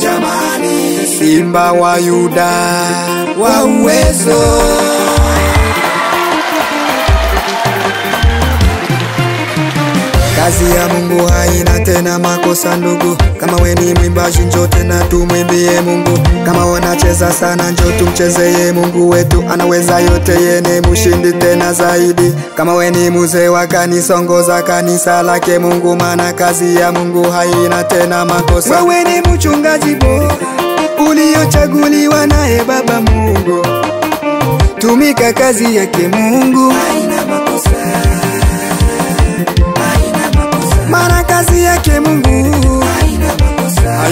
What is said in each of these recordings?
Jamani, Simba wa Yuda wa uwezo. Kazi ya Mungu haina tena makosa ndugu. Kama we ni mwimbaji njoo tena tumwimbie Mungu. Kama unacheza sana njoo tumchezeye Mungu wetu. Anaweza yote, yeye ni mshindi tena zaidi. Kama we ni mzee wa kanisa ongoza kanisa lake Mungu, maana kazi ya Mungu haina tena makosa. Wewe ni mchungaji bora uliochaguliwa naye Baba Mungu. Tumika kazi yake Mungu, haina makosa. Mana kazi yake Mungu haina makosa.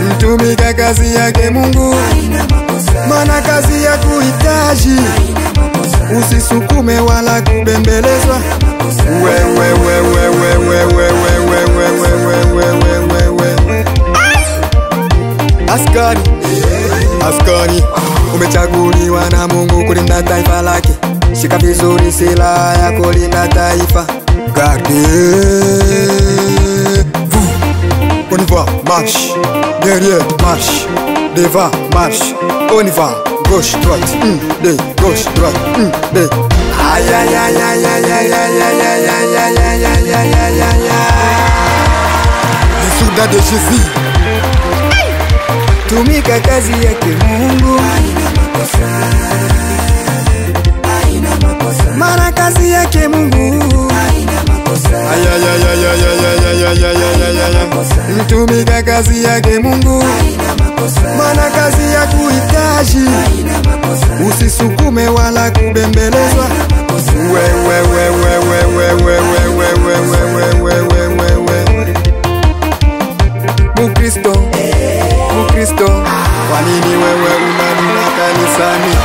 Mtumika kazi yake Mungu haina makosa. Mana kazi ya kuhitaji usisukume wala kubembelezwa. Askari, askari, umechaguliwa na Mungu kulinda taifa lake. Shika vizuri silaha ya kulinda taifa. Gardez-vous. On y va, marche. Derrière, marche. Devant, marche. On y va. Gauche, droite. Gauche, droite. Aïe, aïe, aïe, aïe, aïe, aïe, aïe, aïe, aïe, aïe, aïe, aïe, aïe, aïe, aïe, aïe. Les soldats de Jésus. Tumika kazi yake Mungu, haina makosa. Mana kazi yake Mungu haina makosa. Mtumika kazi yake Mungu haina makosa. Mana kazi ya kuhitaji usisukume wala kubembelezwa. Mukristo, Mukristo, kwa nini wewe unanuna kanisani?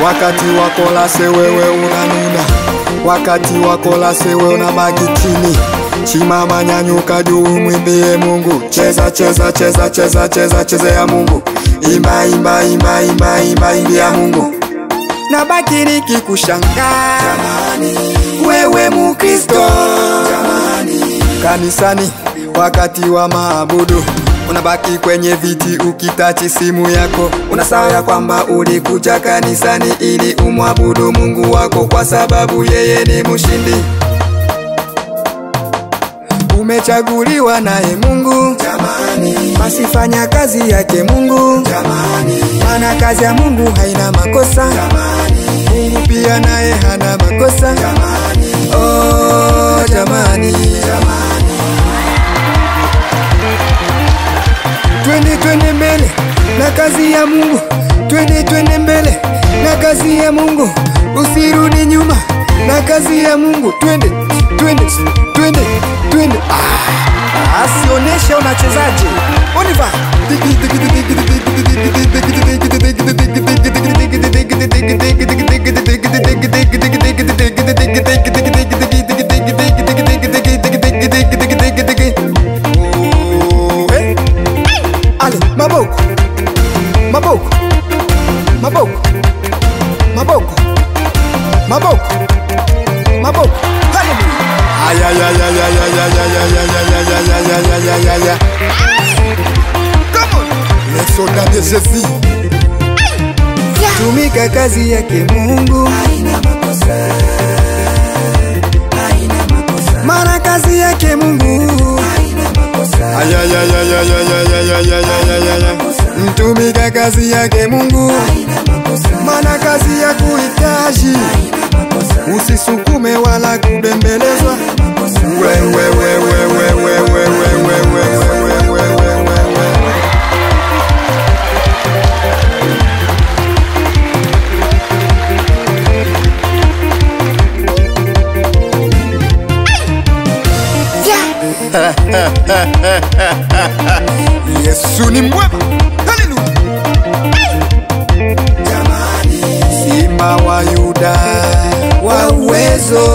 Wakati wako lase wewe unanuna. Wakati wako lase wewe unabaki chini. Simama nyanyuka juu mwimbie Mungu. Cheza cheza cheza cheza cheza cheza ya Mungu. Imba imba imba imba imba imba ya Mungu. Nabaki nikikushangaa jamani, wewe Mukristo jamani. Kanisani wakati wa maabudu unabaki kwenye viti ukitachi simu yako. Unasahau ya kwamba ulikuja kanisani ili umwabudu Mungu wako, kwa sababu yeye ni mshindi. Umechaguliwa naye Mungu jamani, basi fanya kazi yake Mungu jamani. Maana kazi ya Mungu haina makosa jamani. Mungu pia naye hana makosa jamani. Oh jamani, jamani. Twende mbele na kazi ya Mungu. Twende mbele na kazi ya Mungu. Usirudi nyuma na kazi ya Mungu. Twende. Asionesha unachezaje. On y va. Allez, maboko, maboko, maboko, maboko, maboko, maboko. Hallelujah. Aïe aïe aïe aïe aïe aïe aïe aïe aïe aïe aïe. Come on. Les soldats de Jésus. Tumika kazi yake Mungu haina makosa. Haina makosa. Mana kazi yake Mungu haina makosa. Aïe aïe aïe aïe aïe aïe aïe aïe aïe aïe. Mtumika kazi yake Mungu haina makosa. Mana kazi ya kuhitaji usisukume wala kubembelezwa. Yesu ni mwema. Hallelujah. Jamani, Simba wa Yuda wa uwezo.